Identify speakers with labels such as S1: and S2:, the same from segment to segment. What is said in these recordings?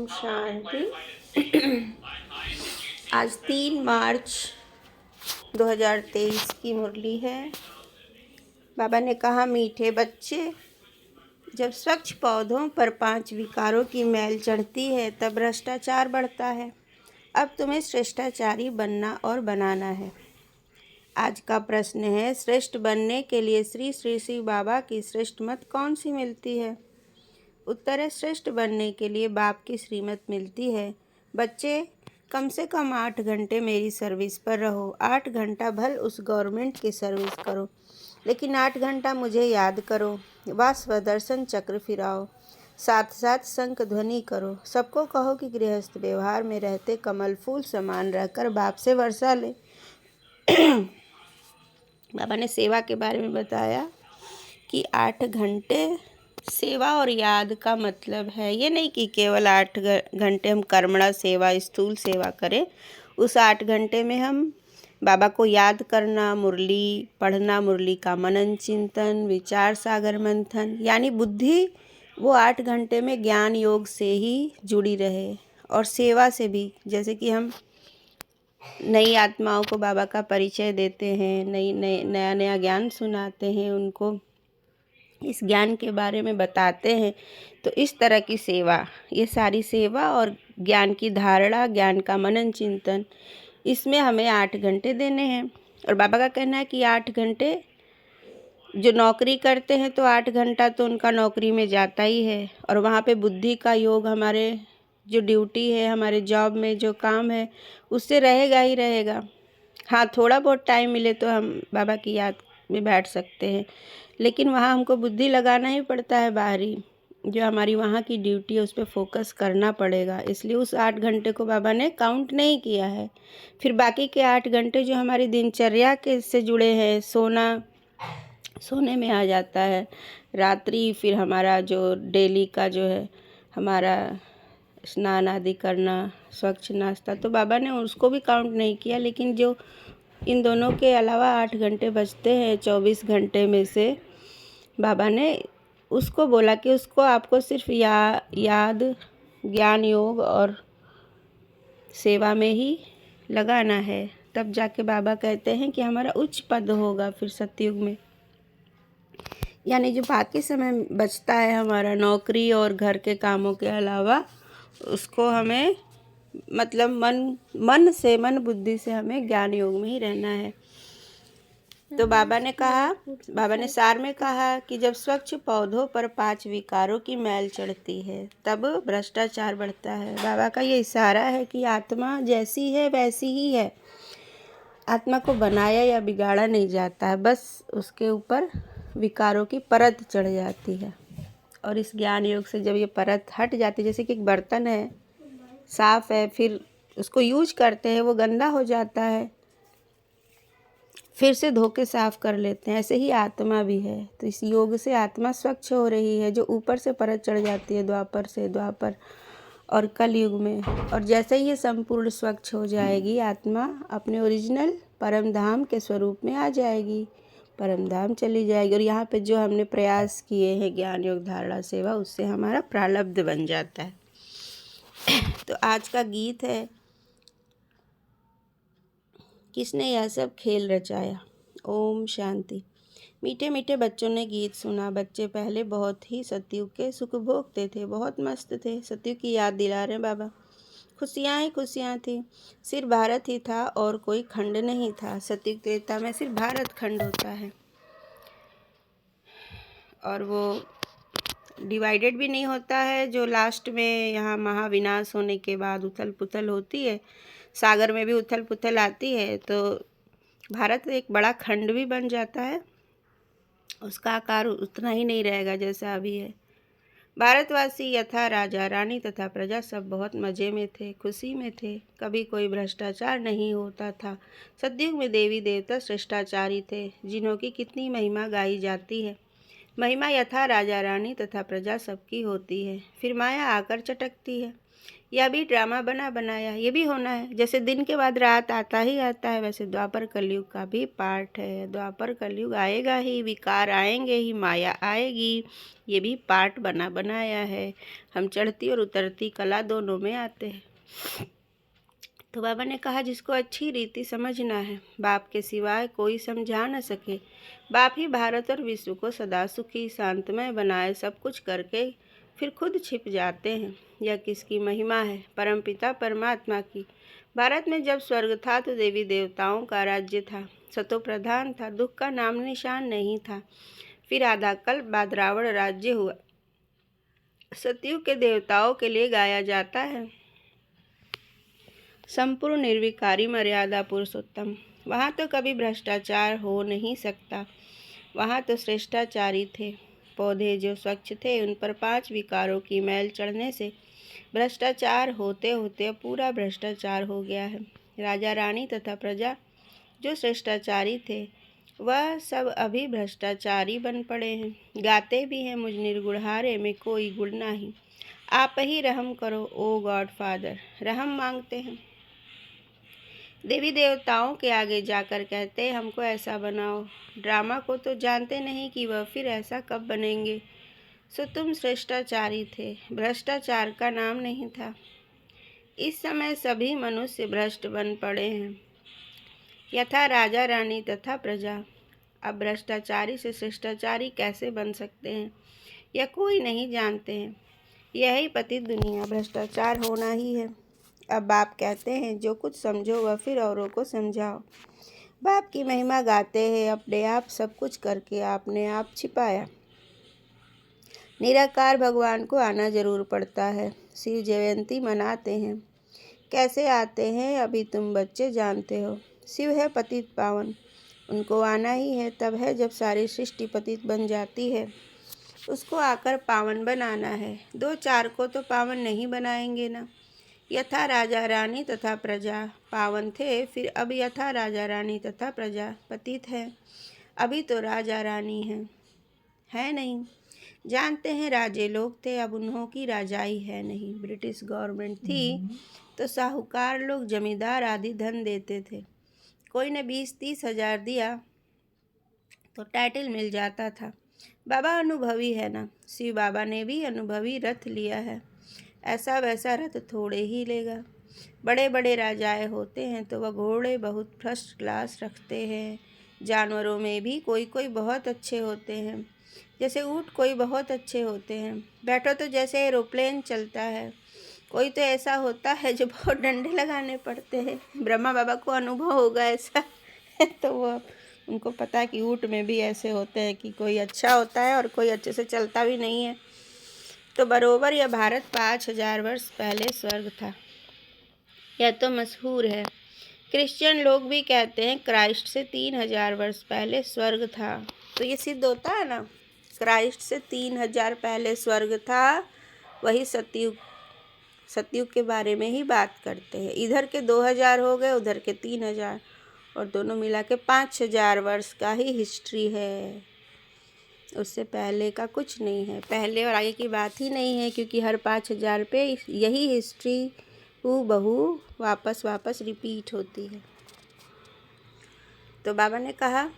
S1: ओम शांति। आज 3 मार्च 2023 की मुरली है। बाबा ने कहा, मीठे बच्चे, जब स्वच्छ पौधों पर 5 विकारों की मैल चढ़ती है तब भ्रष्टाचार बढ़ता है। अब तुम्हें श्रेष्ठाचारी बनना और बनाना है। आज का प्रश्न है, श्रेष्ठ बनने के लिए श्री श्री शिव बाबा की श्रेष्ठ मत कौन सी मिलती है? उत्तर है, श्रेष्ठ बनने के लिए बाप की श्रीमत मिलती है। बच्चे, कम से कम 8 घंटे मेरी सर्विस पर रहो। 8 घंटा भल उस गवर्नमेंट की सर्विस करो, लेकिन 8 घंटा मुझे याद करो। वह स्वदर्शन चक्र फिराओ, साथ साथ शंख ध्वनि करो। सबको कहो कि गृहस्थ व्यवहार में रहते कमल फूल समान रहकर बाप से वर्षा ले। बाबा ने सेवा के बारे में बताया कि 8 घंटे सेवा और याद का मतलब है ये नहीं कि केवल 8 घंटे हम कर्मणा सेवा, स्थूल सेवा करें। उस 8 घंटे में हम बाबा को याद करना, मुरली पढ़ना, मुरली का मनन चिंतन, विचार सागर मंथन, यानी बुद्धि वो 8 घंटे में ज्ञान योग से ही जुड़ी रहे। और सेवा से भी, जैसे कि हम नई आत्माओं को बाबा का परिचय देते हैं, नया नया ज्ञान सुनाते हैं, उनको इस ज्ञान के बारे में बताते हैं। तो इस तरह की सेवा, ये सारी सेवा और ज्ञान की धारणा, ज्ञान का मनन चिंतन, इसमें हमें 8 घंटे देने हैं। और बाबा का कहना है कि 8 घंटे जो नौकरी करते हैं तो 8 घंटा तो उनका नौकरी में जाता ही है, और वहाँ पे बुद्धि का योग, हमारे जो ड्यूटी है, हमारे जॉब में जो काम है, उससे रहेगा ही रहेगा। हाँ, थोड़ा बहुत टाइम मिले तो हम बाबा की याद में बैठ सकते हैं, लेकिन वहाँ हमको बुद्धि लगाना ही पड़ता है। बाहरी जो हमारी वहाँ की ड्यूटी है उस पर फोकस करना पड़ेगा। इसलिए उस 8 घंटे को बाबा ने काउंट नहीं किया है। फिर बाकी के 8 घंटे जो हमारी दिनचर्या के से जुड़े हैं, सोने में आ जाता है, रात्रि, फिर हमारा जो डेली का जो है हमारा स्नान आदि करना, स्वच्छ नाश्ता, तो बाबा ने उसको भी काउंट नहीं किया। लेकिन जो इन दोनों के अलावा 8 घंटे बचते हैं 24 घंटे में से, बाबा ने उसको बोला कि उसको आपको सिर्फ याद, ज्ञान योग और सेवा में ही लगाना है। तब जाके बाबा कहते हैं कि हमारा उच्च पद होगा फिर सतयुग में। यानी जो बाकी समय बचता है हमारा नौकरी और घर के कामों के अलावा, उसको हमें मतलब मन बुद्धि से हमें ज्ञान योग में ही रहना है। तो बाबा ने सार में कहा कि जब स्वच्छ पौधों पर 5 विकारों की मैल चढ़ती है तब भ्रष्टाचार बढ़ता है। बाबा का ये इशारा है कि आत्मा जैसी है वैसी ही है। आत्मा को बनाया या बिगाड़ा नहीं जाता है, बस उसके ऊपर विकारों की परत चढ़ जाती है। और इस ज्ञान योग से जब ये परत हट जाती है, जैसे कि एक बर्तन है, साफ है, फिर उसको यूज करते हैं, वो गंदा हो जाता है, फिर से धो के साफ कर लेते हैं, ऐसे ही आत्मा भी है। तो इस योग से आत्मा स्वच्छ हो रही है, जो ऊपर से परत चढ़ जाती है द्वापर और कल युग में। और जैसे ही ये संपूर्ण स्वच्छ हो जाएगी, आत्मा अपने ओरिजिनल परम धाम के स्वरूप में आ जाएगी, परम धाम चली जाएगी। और यहाँ पे जो हमने प्रयास किए हैं ज्ञान योग धारणा सेवा, उससे हमारा प्रारब्ध बन जाता है। तो आज का गीत है, किसने यह सब खेल रचाया। ओम शांति। मीठे मीठे बच्चों ने गीत सुना। बच्चे पहले बहुत ही सतयुग के सुख भोगते थे, बहुत मस्त थे। सतयुग की याद दिला रहे बाबा। खुशियाँ ही खुशियाँ थी। सिर्फ भारत ही था और कोई खंड नहीं था। सतयुग त्रेता में सिर्फ भारत खंड होता है, और वो डिवाइडेड भी नहीं होता है। जो लास्ट में यहाँ महाविनाश होने के बाद उथल पुथल होती है, सागर में भी उथल पुथल आती है, तो भारत एक बड़ा खंड भी बन जाता है। उसका आकार उतना ही नहीं रहेगा जैसा अभी है। भारतवासी यथा राजा रानी तथा प्रजा सब बहुत मज़े में थे, खुशी में थे। कभी कोई भ्रष्टाचार नहीं होता था। सतयुग में देवी देवता श्रेष्ठाचारी थे, जिन्हों की कितनी महिमा गाई जाती है। महिमा यथा राजा रानी तथा प्रजा सबकी होती है, फिर माया आकर चटकती है। या भी ड्रामा बना बनाया, ये भी होना है। जैसे दिन के बाद रात आता ही आता है, वैसे द्वापर कलयुग का भी पार्ट है। द्वापर कलयुग आएगा ही, विकार आएंगे ही, माया आएगी, ये भी पार्ट बना बनाया है। हम चढ़ती और उतरती कला दोनों में आते हैं। तो बाबा ने कहा जिसको अच्छी रीति समझना है, बाप के सिवाय कोई समझा न सके। बाप ही भारत और विश्व को सदा सुखी शांतमय बनाए, सब कुछ करके फिर खुद छिप जाते हैं। यह किसकी महिमा है? परमपिता परमात्मा की। भारत में जब स्वर्ग था तो देवी देवताओं का राज्य था, सतो प्रधान था, दुख का नाम निशान नहीं था। फिर आधा कल्प बाद रावण राज्य हुआ। सतयुग के देवताओं के लिए गाया जाता है संपूर्ण निर्विकारी मर्यादा पुरुषोत्तम। वहाँ तो कभी भ्रष्टाचार हो नहीं सकता। वहाँ तो श्रेष्ठाचारी थे। पौधे जो स्वच्छ थे उन पर 5 विकारों की मैल चढ़ने से भ्रष्टाचार होते होते अब पूरा भ्रष्टाचार हो गया है। राजा रानी तथा प्रजा जो श्रेष्ठाचारी थे वह सब अभी भ्रष्टाचारी बन पड़े हैं। गाते भी हैं मुझ निर्गुणहारे में कोई गुण नहीं, आप ही रहम करो ओ गॉड फादर। रहम मांगते हैं देवी देवताओं के आगे जाकर, कहते हमको ऐसा बनाओ। ड्रामा को तो जानते नहीं कि वह फिर ऐसा कब बनेंगे। सो तुम श्रेष्ठाचारी थे, भ्रष्टाचार का नाम नहीं था। इस समय सभी मनुष्य भ्रष्ट बन पड़े हैं, यथा राजा रानी तथा प्रजा। अब भ्रष्टाचारी से श्रेष्ठाचारी कैसे बन सकते हैं, यह कोई नहीं जानते हैं। यही पतित दुनिया, भ्रष्टाचार होना ही है। अब बाप कहते हैं जो कुछ समझो वह फिर औरों को समझाओ। बाप की महिमा गाते हैं, अपने आप सब कुछ करके आपने आप छिपाया। निराकार भगवान को आना जरूर पड़ता है। शिव जयंती मनाते हैं, कैसे आते हैं अभी तुम बच्चे जानते हो। शिव है पतित पावन, उनको आना ही है तब है जब सारी सृष्टि पतित बन जाती है। उसको आकर पावन बनाना है। 2-4 को तो पावन नहीं बनाएंगे ना। यथा राजा रानी तथा प्रजा पावन थे, फिर अब यथा राजा रानी तथा प्रजा पतित है। अभी तो राजा रानी है नहीं। जानते हैं राजे लोग थे, अब उन्हों की राजाई है नहीं। ब्रिटिश गवर्नमेंट थी तो साहूकार लोग जमींदार आदि धन देते थे। कोई ने 20-30 हजार दिया तो टाइटल मिल जाता था। बाबा अनुभवी है ना, शिव बाबा ने भी अनुभवी रथ लिया है। ऐसा वैसा रथ थोड़े ही लेगा। बड़े बड़े राजाएं होते हैं तो वह घोड़े बहुत फर्स्ट क्लास रखते हैं। जानवरों में भी कोई कोई बहुत अच्छे होते हैं, जैसे ऊँट कोई बहुत अच्छे होते हैं। बैठो तो जैसे एरोप्लेन चलता है। कोई तो ऐसा होता है जो बहुत डंडे लगाने पड़ते हैं। ब्रह्मा बाबा को अनुभव होगा ऐसा तो वो उनको पता है कि ऊँट में भी ऐसे होते हैं कि कोई अच्छा होता है और कोई अच्छे से चलता भी नहीं है। तो बरोबर यह भारत 5000 वर्ष पहले स्वर्ग था, यह तो मशहूर है। क्रिश्चियन लोग भी कहते हैं क्राइस्ट से 3000 वर्ष पहले स्वर्ग था। तो ये सिद्ध होता है ना, क्राइस्ट से 3000 पहले स्वर्ग था। वही सतयुग के बारे में ही बात करते हैं। इधर के 2000 हो गए, उधर के 3000, और दोनों मिला के 5000 वर्ष का ही हिस्ट्री है। उससे पहले का कुछ नहीं है, पहले और आगे की बात ही नहीं है, क्योंकि हर 5000 पे यही हिस्ट्री हूबहू वापस रिपीट होती है। तो बाबा ने कहा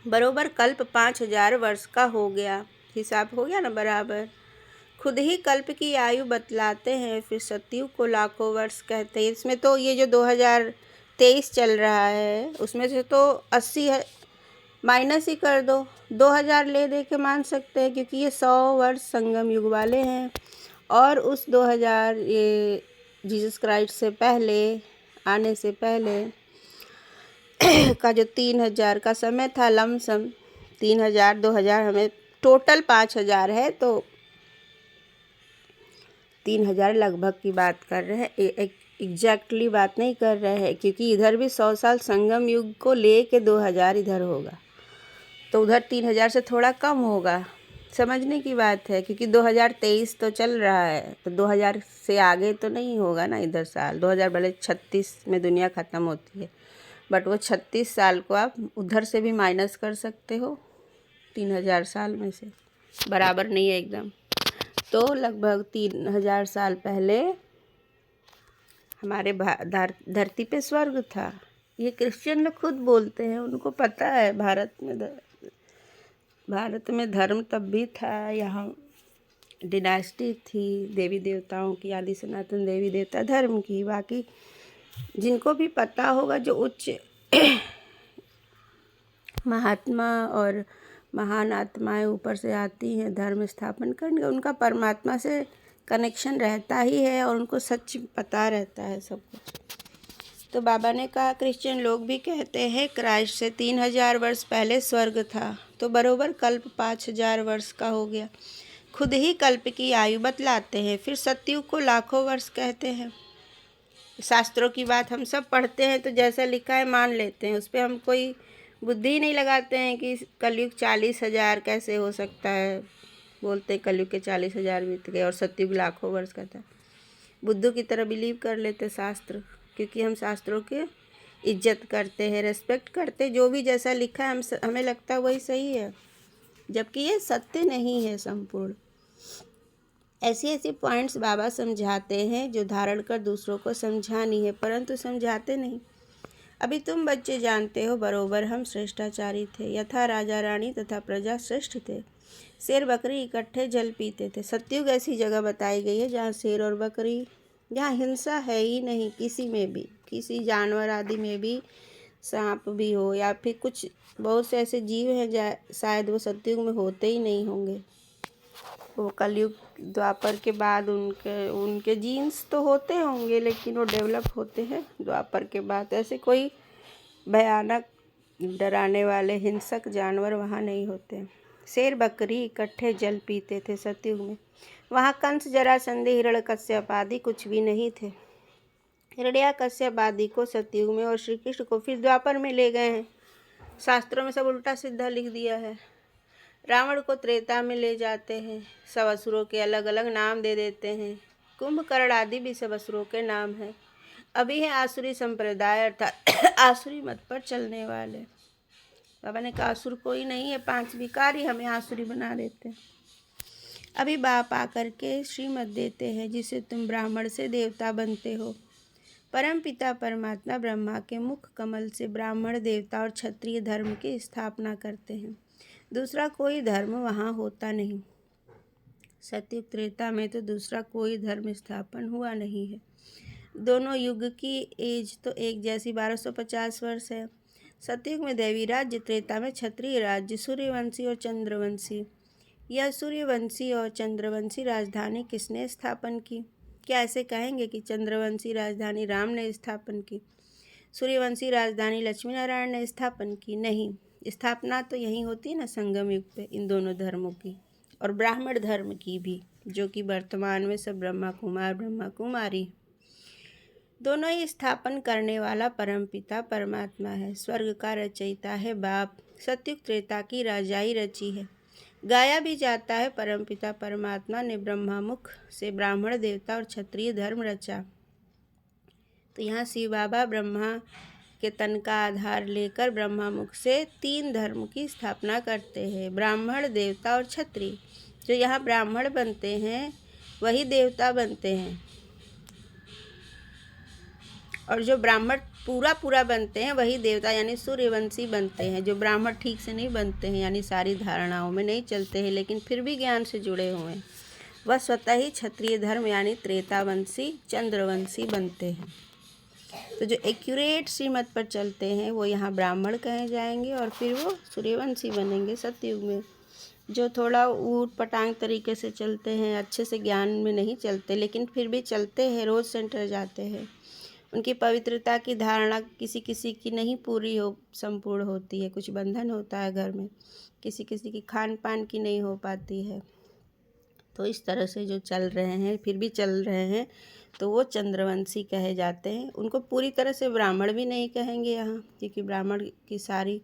S1: बरोबर कल्प 5000 वर्ष का हो गया। हिसाब हो गया ना बराबर। खुद ही कल्प की आयु बतलाते हैं, फिर सतयुग को लाखों वर्ष कहते हैं। इसमें तो ये जो 2023 चल रहा है उसमें से तो 80 है, माइनस ही कर दो, 2000 ले दे के मान सकते हैं, क्योंकि ये 100 वर्ष संगम युग वाले हैं। और उस 2000 ये जीसस क्राइस्ट से पहले आने से पहले का जो 3000 का समय था, लमसम 3000 2000 हमें टोटल 5000 है, तो 3000 लगभग की बात कर रहे हैं, एग्जैक्टली बात नहीं कर रहे हैं, क्योंकि इधर भी 100 साल संगम युग को ले के 2000 इधर होगा, तो उधर 3000 से थोड़ा कम होगा। समझने की बात है, क्योंकि 2023 तो चल रहा है, तो 2000 से आगे तो नहीं होगा ना इधर साल। 2000 भले 36 में दुनिया ख़त्म होती है, बट वो 36 साल को आप उधर से भी माइनस कर सकते हो 3000 साल में से, बराबर नहीं है एकदम। तो लगभग 3000 साल पहले हमारे धरती पे स्वर्ग था। ये क्रिश्चियन लोग खुद बोलते हैं, उनको पता है भारत में धर्म तब भी था, यहाँ डिनास्टी थी देवी देवताओं की, आदि सनातन देवी देवता धर्म की। बाकी जिनको भी पता होगा, जो उच्च महात्मा और महान आत्माएं ऊपर से आती हैं धर्म स्थापन करने, उनका परमात्मा से कनेक्शन रहता ही है और उनको सच पता रहता है सब कुछ। तो बाबा ने कहा क्रिश्चियन लोग भी कहते हैं क्राइस्ट से 3000 वर्ष पहले स्वर्ग था, तो बरोबर कल्प 5000 वर्ष का हो गया। खुद ही कल्प की आयु बतलाते हैं, फिर सतयुग को लाखों वर्ष कहते हैं। शास्त्रों की बात हम सब पढ़ते हैं तो जैसा लिखा है मान लेते हैं, उस पर हम कोई बुद्धि नहीं लगाते हैं कि कलयुग 40,000 कैसे हो सकता है। बोलते कलयुग के 40,000 बीत गए और सतयुग लाखों वर्ष का था। बुद्धू की तरह बिलीव कर लेते शास्त्र, क्योंकि हम शास्त्रों के इज्जत करते हैं, रेस्पेक्ट करते, जो भी जैसा लिखा है हमें लगता है वही सही है, जबकि ये सत्य नहीं है संपूर्ण। ऐसे पॉइंट्स बाबा समझाते हैं जो धारण कर दूसरों को समझानी है, परंतु समझाते नहीं। अभी तुम बच्चे जानते हो बरोबर हम श्रेष्ठाचारी थे, यथा राजा रानी तथा प्रजा श्रेष्ठ थे। शेर बकरी इकट्ठे जल पीते थे। सतयुग ऐसी जगह बताई गई है जहाँ शेर और बकरी, जहाँ हिंसा है ही नहीं किसी में भी, किसी जानवर आदि में भी, सांप भी हो या फिर कुछ बहुत से ऐसे जीव हैं शायद वो सतयुग में होते ही नहीं होंगे। वो कलयुग द्वापर के बाद उनके जीन्स तो होते होंगे, लेकिन वो डेवलप होते हैं द्वापर के बाद। ऐसे कोई भयानक डराने वाले हिंसक जानवर वहाँ नहीं होते। शेर बकरी इकट्ठे जल पीते थे सतयुग में। वहाँ कंस जरासंधि हिरण्यकश्यप आदि कुछ भी नहीं थे। हिरण्यकश्यप आदि को सतयुग में और श्री कृष्ण को फिर द्वापर में ले गए हैं। शास्त्रों में सब उल्टा सीधा लिख दिया है। रावण को त्रेता में ले जाते हैं, सब असुरों के अलग अलग नाम दे देते हैं। कुंभकर्ण आदि भी सब असुरों के नाम हैं। अभी है आसुरी संप्रदाय, अर्थात आसुरी मत पर चलने वाले। बाबा ने कहा असुर कोई नहीं है, 5 विकार ही हमें आसुरी बना देते हैं। अभी बाप आकर के श्रीमत देते हैं जिसे तुम ब्राह्मण से देवता बनते हो। परम पिता परमात्मा ब्रह्मा के मुख कमल से ब्राह्मण देवता और क्षत्रिय धर्म की स्थापना करते हैं। दूसरा कोई धर्म वहाँ होता नहीं। सतयुग त्रेता में तो दूसरा कोई धर्म स्थापन हुआ नहीं है। दोनों युग की एज तो एक जैसी 1250 वर्ष है। सतयुग में देवी राज्य, त्रेता में क्षत्रिय राज्य, सूर्यवंशी और चंद्रवंशी। यह सूर्यवंशी और चंद्रवंशी राजधानी किसने स्थापन की? क्या ऐसे कहेंगे कि चंद्रवंशी राजधानी राम ने स्थापन की, सूर्यवंशी राजधानी लक्ष्मी नारायण ने स्थापन की? नहीं, स्थापना तो यहीं होती है ना संगम युग पे, इन दोनों धर्मों की और ब्राह्मण धर्म की भी, जो कि वर्तमान में सब ब्रह्मा कुमार ब्रह्मा कुमारी। दोनों ही स्थापन करने वाला परमपिता परमात्मा है। स्वर्ग का रचयिता है बाप। सतयुग त्रेता की राजाई रची है। गाया भी जाता है परमपिता परमात्मा ने ब्रह्मा मुख से ब्राह्मण देवता और क्षत्रिय धर्म रचा। तो यहाँ शिव बाबा ब्रह्मा के तन का आधार लेकर ब्रह्मा मुख से 3 धर्म की स्थापना करते हैं, ब्राह्मण देवता और क्षत्रिय। जो यहाँ ब्राह्मण बनते हैं वही देवता बनते हैं, और जो ब्राह्मण पूरा बनते हैं वही देवता यानी सूर्यवंशी बनते हैं। जो ब्राह्मण ठीक से नहीं बनते हैं यानी सारी धारणाओं में नहीं चलते हैं लेकिन फिर भी ज्ञान से जुड़े हुए हैं, वह स्वतः ही क्षत्रिय धर्म यानी त्रेतावंशी चंद्रवंशी बनते हैं। तो जो एक्यूरेट श्रीमत पर चलते हैं वो यहाँ ब्राह्मण कहे जाएंगे और फिर वो सूर्यवंशी बनेंगे सतयुग में। जो थोड़ा ऊट पटांग तरीके से चलते हैं, अच्छे से ज्ञान में नहीं चलते लेकिन फिर भी चलते हैं, रोज़ सेंटर जाते हैं, उनकी पवित्रता की धारणा किसी किसी की नहीं पूरी संपूर्ण होती है। कुछ बंधन होता है घर में, किसी किसी की खान पान की नहीं हो पाती है। तो इस तरह से जो चल रहे हैं फिर भी चल रहे हैं तो वो चंद्रवंशी कहे जाते हैं। उनको पूरी तरह से ब्राह्मण भी नहीं कहेंगे यहाँ, क्योंकि ब्राह्मण की सारी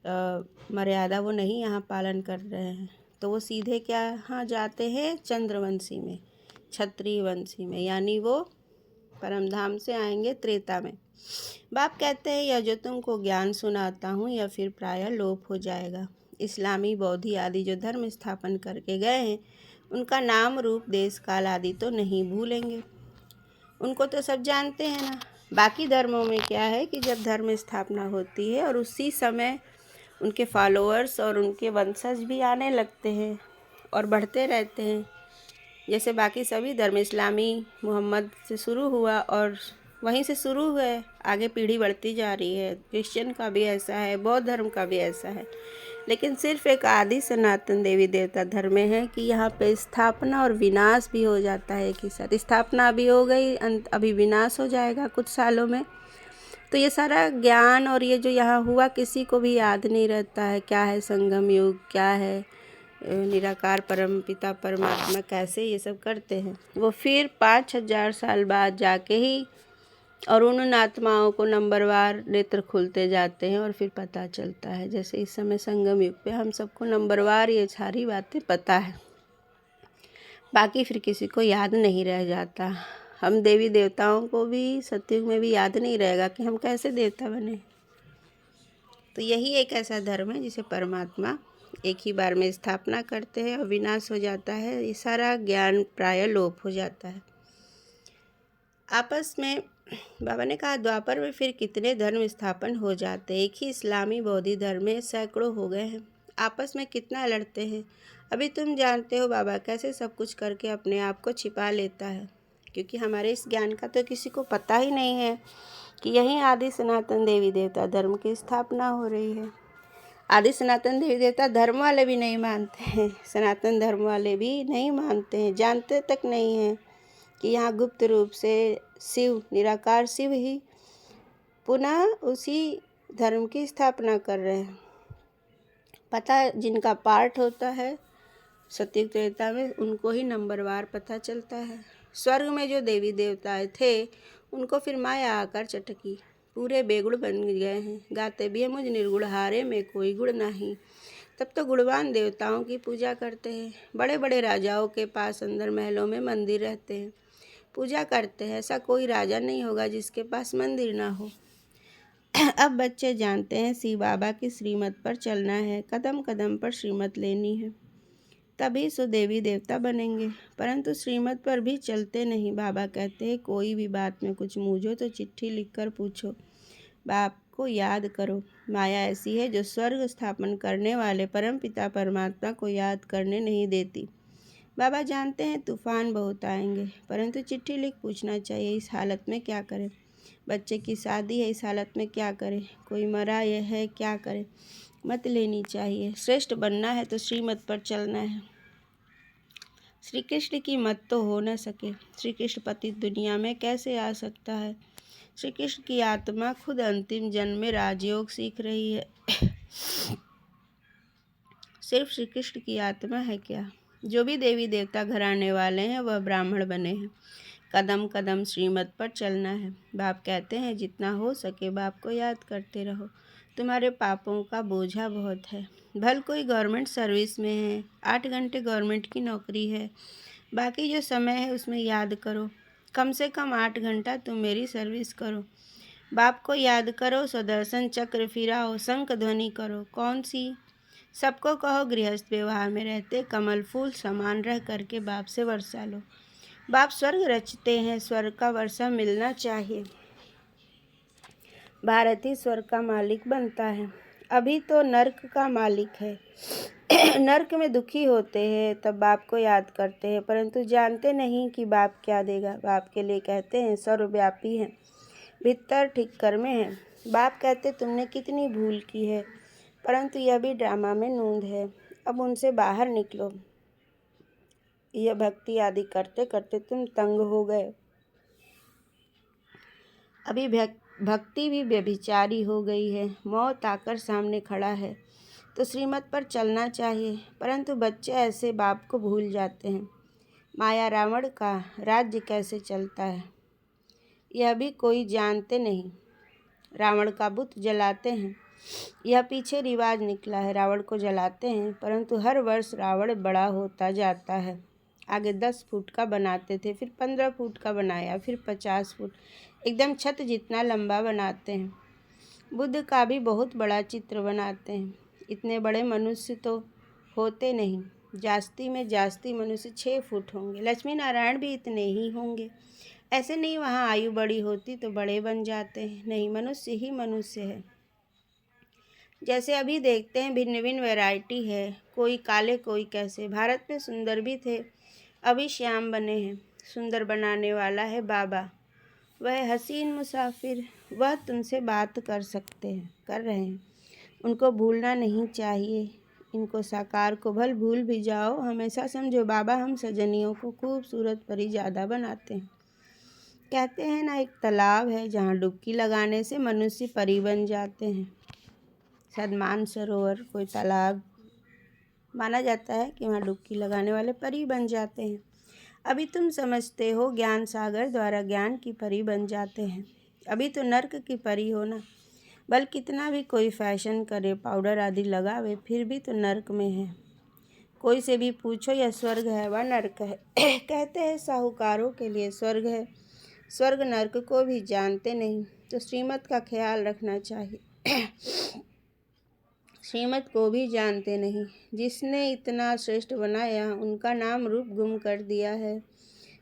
S1: मर्यादा वो नहीं यहाँ पालन कर रहे हैं। तो वो सीधे क्या हाँ जाते हैं चंद्रवंशी में, क्षत्रिय वंशी में, यानी वो परमधाम से आएंगे त्रेता में। बाप कहते हैं यह जो तुमको ज्ञान सुनाता हूँ यह फिर प्रायः लोप हो जाएगा। इस्लामी बौद्धि आदि जो धर्म स्थापन करके गए हैं उनका नाम रूप देश काल आदि तो नहीं भूलेंगे। उनको तो सब जानते हैं ना। बाकी धर्मों में क्या है कि जब धर्म स्थापना होती है और उसी समय उनके फॉलोअर्स और उनके वंशज भी आने लगते हैं और बढ़ते रहते हैं। जैसे बाकी सभी धर्म, इस्लामी मोहम्मद से शुरू हुआ और वहीं से शुरू हुए, आगे पीढ़ी बढ़ती जा रही है। क्रिश्चियन का भी ऐसा है, बौद्ध धर्म का भी ऐसा है। लेकिन सिर्फ एक आदि सनातन देवी देवता धर्म में है कि यहाँ पे स्थापना और विनाश भी हो जाता है एक ही साथ। स्थापना अभी हो गई, अभी विनाश हो जाएगा कुछ सालों में। तो ये सारा ज्ञान और ये जो यहाँ हुआ किसी को भी याद नहीं रहता है। क्या है संगम युग, क्या है निराकार परम पिता परमात्मा, कैसे ये सब करते हैं। वो फिर 5000 साल बाद जाके ही और उन आत्माओं को नंबरवार नेत्र खुलते जाते हैं और फिर पता चलता है। जैसे इस समय संगम युग पे हम सबको नंबरवार ये सारी बातें पता है, बाकी फिर किसी को याद नहीं रह जाता। हम देवी देवताओं को भी सतयुग में भी याद नहीं रहेगा कि हम कैसे देवता बने। तो यही एक ऐसा धर्म है जिसे परमात्मा एक ही बार में स्थापना करते हैं और विनाश हो जाता है। ये सारा ज्ञान प्राय लोप हो जाता है। आपस में बाबा ने कहा द्वापर में फिर कितने धर्म स्थापन हो जाते हैं। एक ही इस्लामी बौद्धी धर्म में सैकड़ों हो गए हैं। आपस में कितना लड़ते हैं। अभी तुम जानते हो बाबा कैसे सब कुछ करके अपने आप को छिपा लेता है, क्योंकि हमारे इस ज्ञान का तो किसी को पता ही नहीं है कि यहीं आदि सनातन देवी देवता धर्म की स्थापना हो रही है। आदि सनातन देवी देवता धर्म वाले भी नहीं मानते हैं, सनातन धर्म वाले भी नहीं मानते हैं, जानते तक नहीं हैं कि यहाँ गुप्त रूप से शिव, निराकार शिव ही पुनः उसी धर्म की स्थापना कर रहे हैं। पता जिनका पाठ होता है सतयुग त्रेता में, उनको ही नंबरवार पता चलता है। स्वर्ग में जो देवी देवता थे उनको फिर माया आकर चटकी, पूरे बेगुण बन गए हैं। गाते भी है मुझ निर्गुण हारे में कोई गुण नहीं। तब तो गुणवान देवताओं की पूजा करते हैं। बड़े बड़े राजाओं के पास अंदर महलों में मंदिर रहते हैं, पूजा करते हैं। ऐसा कोई राजा नहीं होगा जिसके पास मंदिर ना हो। अब बच्चे जानते हैं शिव बाबा की श्रीमत पर चलना है, कदम कदम पर श्रीमत लेनी है, तभी सो देवी देवता बनेंगे। परंतु श्रीमत पर भी चलते नहीं। बाबा कहते हैं कोई भी बात में कुछ मूझो तो चिट्ठी लिखकर पूछो, बाप को याद करो। माया ऐसी है जो स्वर्ग स्थापन करने वाले परम पिता परमात्मा को याद करने नहीं देती। बाबा जानते हैं तूफान बहुत आएंगे, परंतु चिट्ठी लिख पूछना चाहिए इस हालत में क्या करें। बच्चे की शादी है, इस हालत में क्या करें। कोई मरा यह है, क्या करें। मत लेनी चाहिए। श्रेष्ठ बनना है तो श्रीमत पर चलना है। श्री कृष्ण की मत तो हो न सके। श्री कृष्ण पति दुनिया में कैसे आ सकता है। श्री कृष्ण की आत्मा खुद अंतिम जन्म में राजयोग सीख रही है। सिर्फ श्री कृष्ण की आत्मा है क्या। जो भी देवी देवता घराने वाले हैं वह ब्राह्मण बने हैं। कदम कदम श्रीमत पर चलना है। बाप कहते हैं जितना हो सके बाप को याद करते रहो, तुम्हारे पापों का बोझा बहुत है। भल कोई गवर्नमेंट सर्विस में है, 8 घंटे गवर्नमेंट की नौकरी है, बाकी जो समय है उसमें याद करो। कम से कम 8 घंटा तुम मेरी सर्विस करो। बाप को याद करो, सुदर्शन चक्र फिराओ, शंख ध्वनि करो। कौन सी? सबको कहो गृहस्थ व्यवहार में रहते कमल फूल समान रह करके बाप से वर्षा लो। बाप स्वर्ग रचते हैं, स्वर्ग का वर्षा मिलना चाहिए। भारत ही स्वर्ग का मालिक बनता है, अभी तो नर्क का मालिक है। नर्क में दुखी होते हैं तब बाप को याद करते हैं, परंतु जानते नहीं कि बाप क्या देगा। बाप के लिए कहते हैं सर्वव्यापी है, भीतर ठिक्कर में है। बाप कहते तुमने कितनी भूल की है, परंतु यह भी ड्रामा में नूंद है, अब उनसे बाहर निकलो। यह भक्ति आदि करते करते तुम तंग हो गए। अभी भक्ति भी व्यभिचारी हो गई है। मौत आकर सामने खड़ा है तो श्रीमत पर चलना चाहिए, परंतु बच्चे ऐसे बाप को भूल जाते हैं। माया रावण का राज्य कैसे चलता है यह भी कोई जानते नहीं। रावण का बुत जलाते हैं, यह पीछे रिवाज निकला है। रावण को जलाते हैं, परंतु हर वर्ष रावण बड़ा होता जाता है। आगे 10 फुट का बनाते थे, फिर 15 फुट का बनाया, फिर 50 फुट, एकदम छत जितना लंबा बनाते हैं। बुद्ध का भी बहुत बड़ा चित्र बनाते हैं। इतने बड़े मनुष्य तो होते नहीं। जास्ती में जास्ती मनुष्य 6 फुट होंगे, लक्ष्मी नारायण भी इतने ही होंगे। ऐसे नहीं वहाँ आयु बड़ी होती तो बड़े बन जाते हैं, नहीं, मनुष्य ही मनुष्य है। जैसे अभी देखते हैं भिन्न भिन्न वैरायटी है, कोई काले कोई कैसे। भारत में सुंदर भी थे, अभी श्याम बने हैं। सुंदर बनाने वाला है बाबा, वह हसीन मुसाफिर, वह तुमसे बात कर सकते हैं, कर रहे हैं। उनको भूलना नहीं चाहिए, इनको साकार को भल भूल भी जाओ, हमेशा समझो बाबा हम सजनियों को खूबसूरत परी ज़्यादा बनाते हैं। कहते हैं ना, एक तालाब है जहाँ डुबकी लगाने से मनुष्य परी बन जाते हैं। सदमान सरोवर कोई तालाब माना जाता है कि वहाँ डुबकी लगाने वाले परी बन जाते हैं। अभी तुम समझते हो ज्ञान सागर द्वारा ज्ञान की परी बन जाते हैं। अभी तो नर्क की परी हो ना, बल कितना भी कोई फैशन करे, पाउडर आदि लगावे, फिर भी तो नर्क में है। कोई से भी पूछो यह स्वर्ग है व नर्क है कहते हैं साहूकारों के लिए स्वर्ग है। स्वर्ग नर्क को भी जानते नहीं, तो श्रीमत का ख्याल रखना चाहिए श्रीमत को भी जानते नहीं। जिसने इतना श्रेष्ठ बनाया उनका नाम रूप गुम कर दिया है।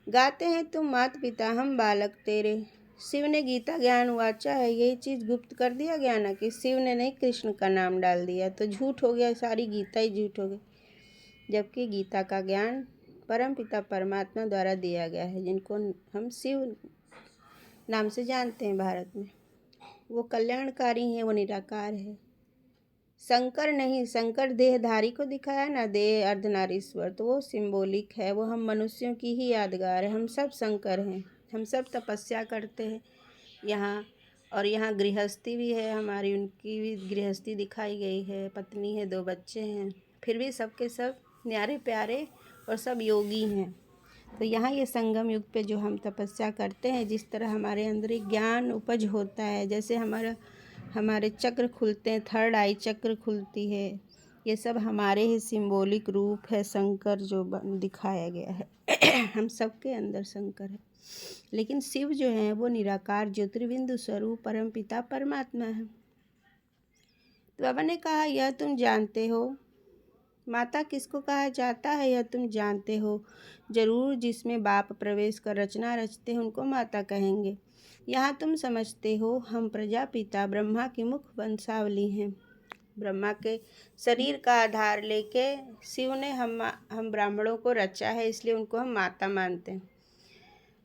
S1: गाते हैं तुम माता पिता हम बालक तेरे, शिव ने गीता ज्ञान वाचा है, यही चीज़ गुप्त कर दिया गया ना, कि शिव ने नहीं कृष्ण का नाम डाल दिया, तो झूठ हो गया, सारी गीता ही झूठ हो गई। जबकि गीता का ज्ञान परम पिता परमात्मा द्वारा दिया गया है, जिनको हम शिव नाम से जानते हैं भारत में। वो कल्याणकारी हैं, वो निराकार है। शंकर नहीं, शंकर देहधारी को दिखाया ना, देह अर्धनारीश्वर, तो वो सिंबॉलिक है, वो हम मनुष्यों की ही यादगार है। हम सब शंकर हैं, हम सब तपस्या करते हैं यहाँ, और यहाँ गृहस्थी भी है हमारी, उनकी भी गृहस्थी दिखाई गई है, पत्नी है, 2 बच्चे हैं, फिर भी सबके सब न्यारे प्यारे और सब योगी हैं। तो यहाँ ये संगम युग पे जो हम तपस्या करते हैं, जिस तरह हमारे अंदर एक ज्ञान उपज होता है, जैसे हमारे चक्र खुलते हैं, 3rd आई चक्र खुलती है, ये सब हमारे ही सिंबॉलिक रूप है। शंकर जो दिखाया गया है हम सबके अंदर शंकर है, लेकिन शिव जो है वो निराकार ज्योतिर्बिंदु स्वरूप परम पिता परमात्मा है। तो बाबा ने कहा यह तुम जानते हो। माता किसको कहा जाता है यह तुम जानते हो जरूर, जिसमें बाप प्रवेश कर रचना रचते हैं उनको माता कहेंगे। यहाँ तुम समझते हो हम प्रजापिता ब्रह्मा की मुख वंशावली हैं। ब्रह्मा के शरीर का आधार लेके शिव ने हम ब्राह्मणों को रचा है, इसलिए उनको हम माता मानते हैं,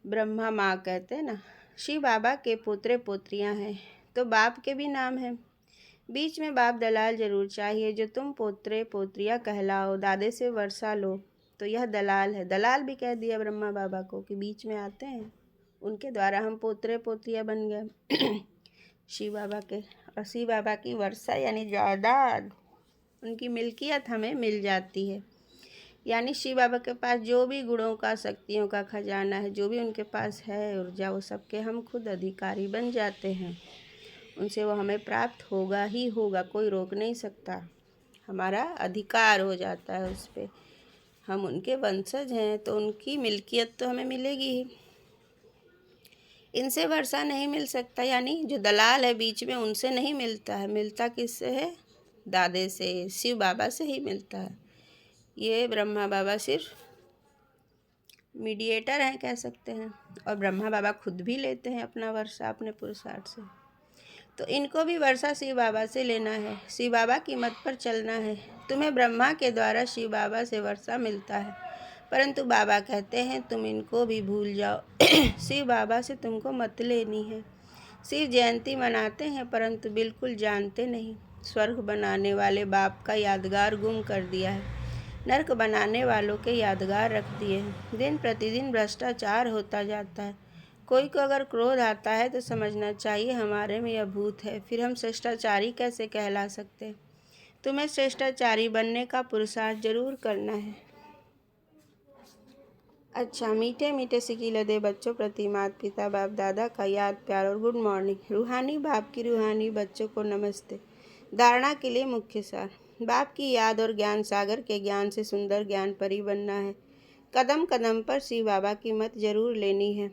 S1: ब्रह्मा माँ कहते हैं ना। शिव बाबा के पोत्रे पोत्रियाँ हैं, तो बाप के भी नाम हैं। बीच में बाप दलाल जरूर चाहिए, जो तुम पोत्रे पोत्रियाँ कहलाओ, दादे से वर्षा लो, तो यह दलाल है। दलाल भी कह दिया ब्रह्मा बाबा को कि बीच में आते हैं, उनके द्वारा हम पोत्रे पोत्रियाँ बन गए शिव बाबा के। और शिव बाबा की वर्षा यानी जायदाद, उनकी मिल्कियत हमें मिल जाती है। यानी शिव बाबा के पास जो भी गुणों का, शक्तियों का खजाना है, जो भी उनके पास है ऊर्जा, वो सबके हम खुद अधिकारी बन जाते हैं। उनसे वो हमें प्राप्त होगा ही होगा, कोई रोक नहीं सकता, हमारा अधिकार हो जाता है उस पर। हम उनके वंशज हैं तो उनकी मिल्कियत तो हमें मिलेगी ही। इनसे वर्षा नहीं मिल सकता, यानी जो दलाल है बीच में, उनसे नहीं मिलता है। मिलता किससे है? दादे से, शिव बाबा से ही मिलता है। ये ब्रह्मा बाबा सिर्फ मीडिएटर हैं कह सकते हैं, और ब्रह्मा बाबा खुद भी लेते हैं अपना वर्षा अपने पुरुषार्थ से। तो इनको भी वर्षा शिव बाबा से लेना है, शिव बाबा की मत पर चलना है। तुम्हें ब्रह्मा के द्वारा शिव बाबा से वर्षा मिलता है, परंतु बाबा कहते हैं तुम इनको भी भूल जाओ शिव बाबा से तुमको मत लेनी है। शिव जयंती मनाते हैं परंतु बिल्कुल जानते नहीं, स्वर्ग बनाने वाले बाप का यादगार गुम कर दिया है, नर्क बनाने वालों के यादगार रख दिए हैं। दिन प्रतिदिन भ्रष्टाचार होता जाता है। कोई को अगर क्रोध आता है तो समझना चाहिए हमारे में यह भूत है, फिर हम श्रेष्ठाचारी कैसे कहला सकते। तुम्हें श्रेष्ठाचारी बनने का पुरुषार्थ जरूर करना है। अच्छा, मीठे मीठे सिकीले दे बच्चों प्रति माता पिता बाप दादा का याद प्यार और गुड मॉर्निंग। रूहानी बाप की रूहानी बच्चों को नमस्ते। धारणा के लिए मुख्य सार, बाप की याद और ज्ञान सागर के ज्ञान से सुंदर ज्ञान परी बनना है। कदम कदम पर शिव बाबा की मत जरूर लेनी है।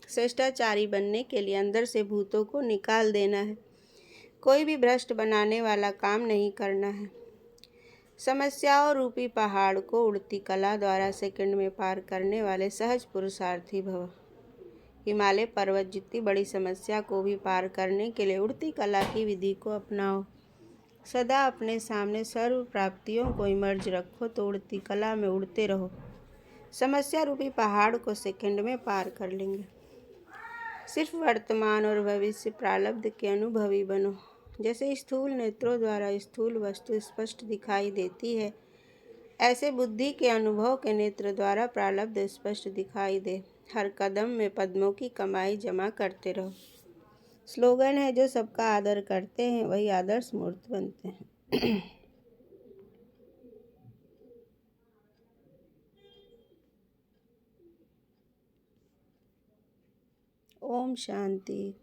S1: श्रेष्ठाचारी बनने के लिए अंदर से भूतों को निकाल देना है, कोई भी भ्रष्ट बनाने वाला काम नहीं करना है। समस्याओं रूपी पहाड़ को उड़ती कला द्वारा सेकंड में पार करने वाले सहज पुरुषार्थी भव। हिमालय पर्वत जितनी बड़ी समस्या को भी पार करने के लिए उड़ती कला की विधि को अपनाओ। सदा अपने सामने सर्व प्राप्तियों को इमर्ज रखो तो उड़ती कला में उड़ते रहो। समस्या रूपी पहाड़ को सेकंड में पार कर लेंगे। सिर्फ वर्तमान और भविष्य प्रारब्ध के अनुभवी बनो। जैसे स्थूल नेत्रों द्वारा स्थूल वस्तु स्पष्ट दिखाई देती है, ऐसे बुद्धि के अनुभव के नेत्र द्वारा प्रारब्ध स्पष्ट दिखाई दे। हर कदम में पद्मों की कमाई जमा करते रहो। स्लोगन है, जो सबका आदर करते हैं वही आदर्श मूर्त बनते हैं। ओम शांति।